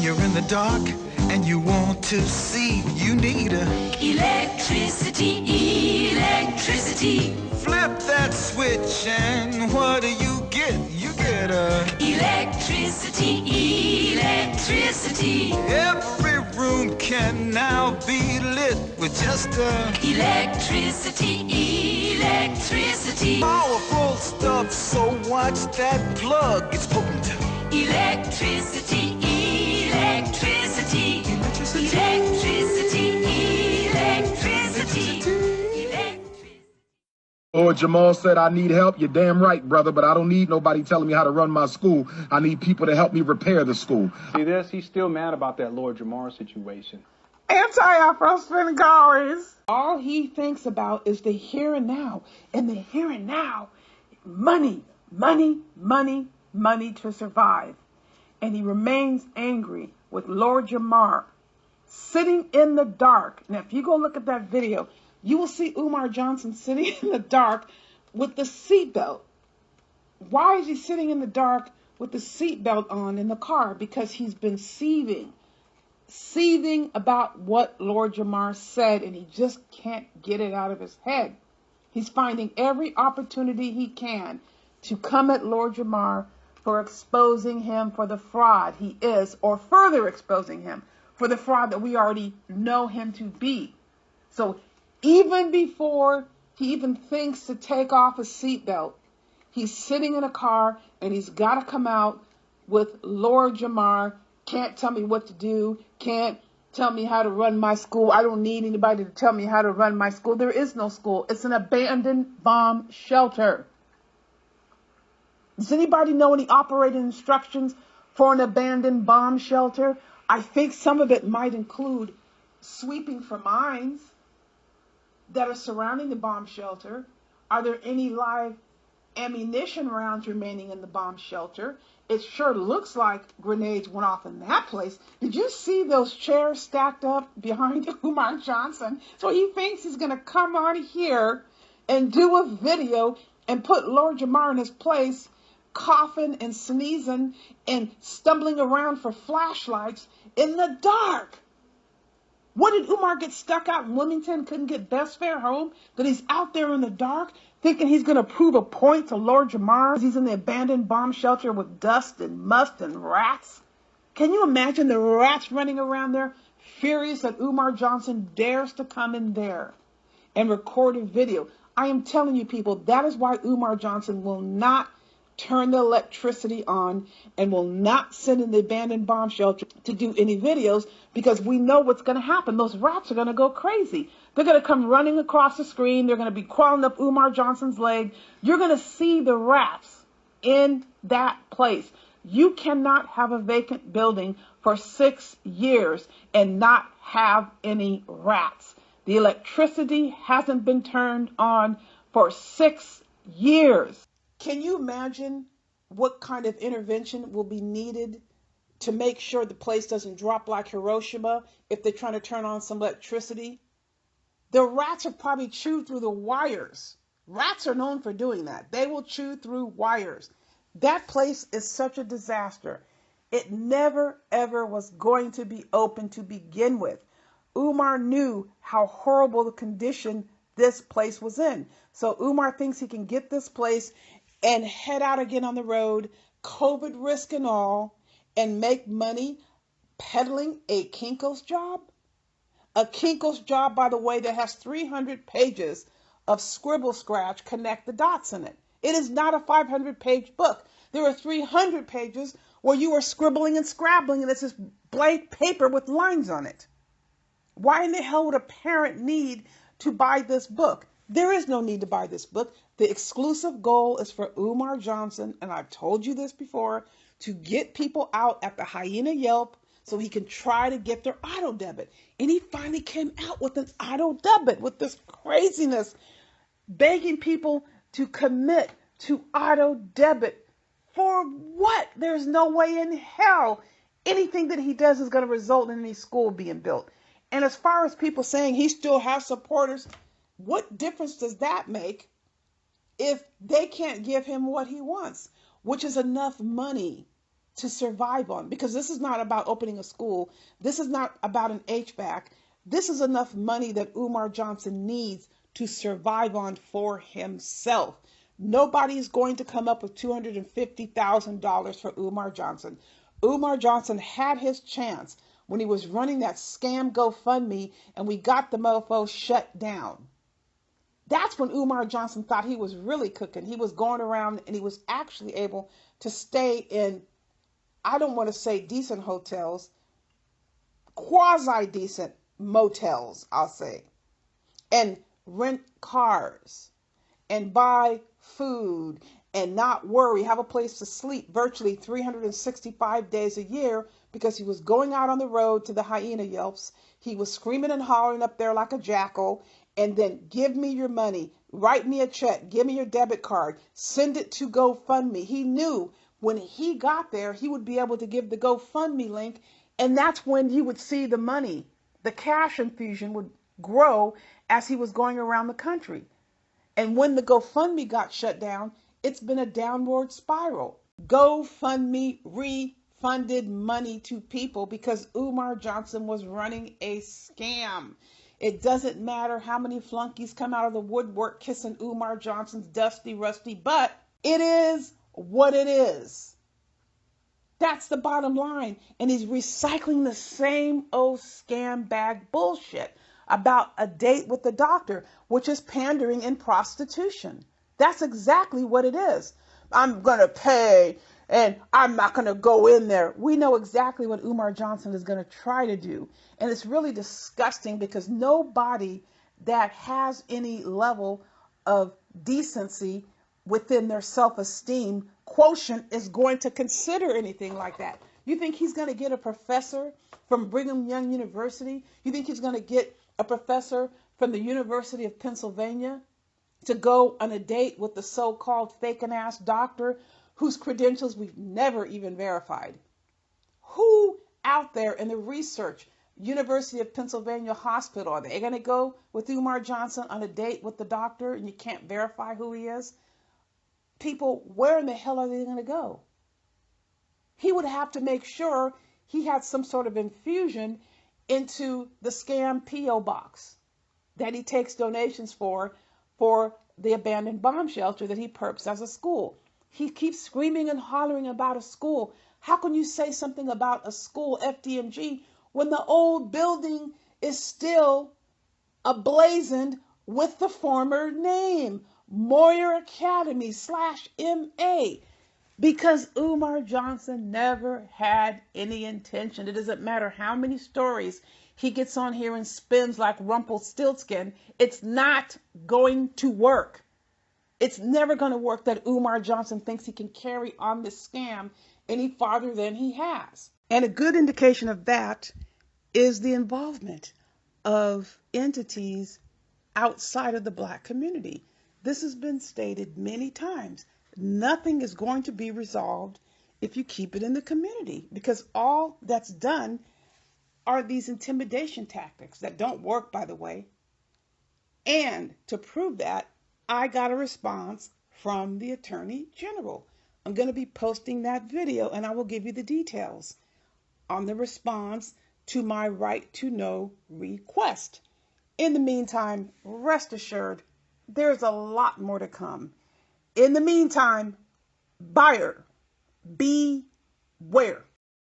you're in the dark and you want to see, you need electricity, electricity. Flip that switch and what do you get? You get electricity, electricity. Every room can now be lit with just electricity, electricity. Powerful stuff, so watch that plug, it's potent. Electricity, electricity. Electricity, electricity. Lord Jamal said, I need help. You're damn right, brother, but I don't need nobody telling me how to run my school. I need people to help me repair the school. See this? He's still mad about that Lord Jamar situation. Anti-Afro-Spingaris. All he thinks about is the here and now. And the here and now, money, money, money, money to survive. And he remains angry with Lord Jamar sitting in the dark. Now, if you go look at that video, you will see Umar Johnson sitting in the dark with the seatbelt. Why is he sitting in the dark with the seatbelt on in the car? Because he's been seething about what Lord Jamar said, and he just can't get it out of his head. He's finding every opportunity he can to come at Lord Jamar for exposing him for the fraud he is, or further exposing him for the fraud that we already know him to be. So even before he even thinks to take off his seatbelt, he's sitting in a car and he's got to come out with Lord Jamar. Can't tell me what to do. Can't tell me how to run my school. I don't need anybody to tell me how to run my school. There is no school. It's an abandoned bomb shelter. Does anybody know any operating instructions for an abandoned bomb shelter? I think some of it might include sweeping for mines that are surrounding the bomb shelter. Are there any live ammunition rounds remaining in the bomb shelter? It sure looks like grenades went off in that place. Did you see those chairs stacked up behind Umar Johnson? So he thinks he's going to come on here and do a video and put Lord Jamar in his place, coughing and sneezing and stumbling around for flashlights in the dark. What did Umar get stuck out in Wilmington, couldn't get best fare home? That he's out there in the dark thinking he's going to prove a point to Lord Jamar? He's in the abandoned bomb shelter with dust and must and rats. Can you imagine the rats running around there, furious that Umar Johnson dares to come in there and record a video? I am telling you, people, that is why Umar Johnson will not turn the electricity on and will not send in the abandoned bomb shelter to do any videos, because we know what's going to happen. Those rats are going to go crazy. They're going to come running across the screen. They're going to be crawling up Umar Johnson's leg. You're going to see the rats in that place. You cannot have a vacant building for 6 years and not have any rats. The electricity hasn't been turned on for 6 years. Can you imagine what kind of intervention will be needed to make sure the place doesn't drop like Hiroshima if they're trying to turn on some electricity? The rats have probably chewed through the wires. Rats are known for doing that. They will chew through wires. That place is such a disaster. It never, ever was going to be open to begin with. Umar knew how horrible the condition this place was in. So Umar thinks he can get this place and head out again on the road, COVID risk and all, and make money peddling a Kinko's job? A Kinko's job, by the way, that has 300 pages of scribble scratch, connect the dots in it. It is not a 500-page book. There are 300 pages where you are scribbling and scrabbling, and it's this blank paper with lines on it. Why in the hell would a parent need to buy this book? There is no need to buy this book. The exclusive goal is for Umar Johnson, and I've told you this before, to get people out at the Hyena Yelp so he can try to get their auto debit. And he finally came out with an auto debit with this craziness, begging people to commit to auto debit. For what? There's no way in hell anything that he does is going to result in any school being built. And as far as people saying he still has supporters, what difference does that make if they can't give him what he wants, which is enough money to survive on, because this is not about opening a school. This is not about an HVAC. This is enough money that Umar Johnson needs to survive on for himself. Nobody is going to come up with $250,000 for Umar Johnson. Umar Johnson had his chance when he was running that scam GoFundMe and we got the mofo shut down. That's when Umar Johnson thought he was really cooking. He was going around and he was actually able to stay in, I don't want to say decent hotels, quasi-decent motels, I'll say, and rent cars and buy food and not worry, have a place to sleep virtually 365 days a year, because he was going out on the road to the hyena yelps. He was screaming and hollering up there like a jackal, and then give me your money, write me a check, give me your debit card, send it to GoFundMe. He knew when he got there, he would be able to give the GoFundMe link, and that's when he would see the money. The cash infusion would grow as he was going around the country. And when the GoFundMe got shut down, it's been a downward spiral. GoFundMe refunded money to people because Umar Johnson was running a scam. It doesn't matter how many flunkies come out of the woodwork kissing Umar Johnson's dusty, rusty butt. It is what it is. That's the bottom line. And he's recycling the same old scam bag bullshit about a date with the doctor, which is pandering and prostitution. That's exactly what it is. I'm going to pay and I'm not going to go in there. We know exactly what Umar Johnson is going to try to do. And it's really disgusting because nobody that has any level of decency within their self-esteem quotient is going to consider anything like that. You think he's going to get a professor from Brigham Young University? You think he's going to get a professor from the University of Pennsylvania to go on a date with the so-called faking-ass doctor whose credentials we've never even verified? Who out there in the research, University of Pennsylvania Hospital, are they going to go with Umar Johnson on a date with the doctor and you can't verify who he is? People, where in the hell are they going to go? He would have to make sure he had some sort of infusion into the scam P.O. box that he takes donations for the abandoned bomb shelter that he perps as a school. He keeps screaming and hollering about a school. How can you say something about a school, FDMG, when the old building is still ablazoned with the former name, Moyer Academy /MA? Because Umar Johnson never had any intention. It doesn't matter how many stories he gets on here and spins like Rumpelstiltskin. It's not going to work. It's never going to work that Umar Johnson thinks he can carry on this scam any farther than he has. And a good indication of that is the involvement of entities outside of the Black community. This has been stated many times. Nothing is going to be resolved if you keep it in the community, because all that's done are these intimidation tactics that don't work, by the way. And to prove that, I got a response from the Attorney General. I'm going to be posting that video and I will give you the details on the response to my right to know request. In the meantime, rest assured, there's a lot more to come. In the meantime, buyer, beware.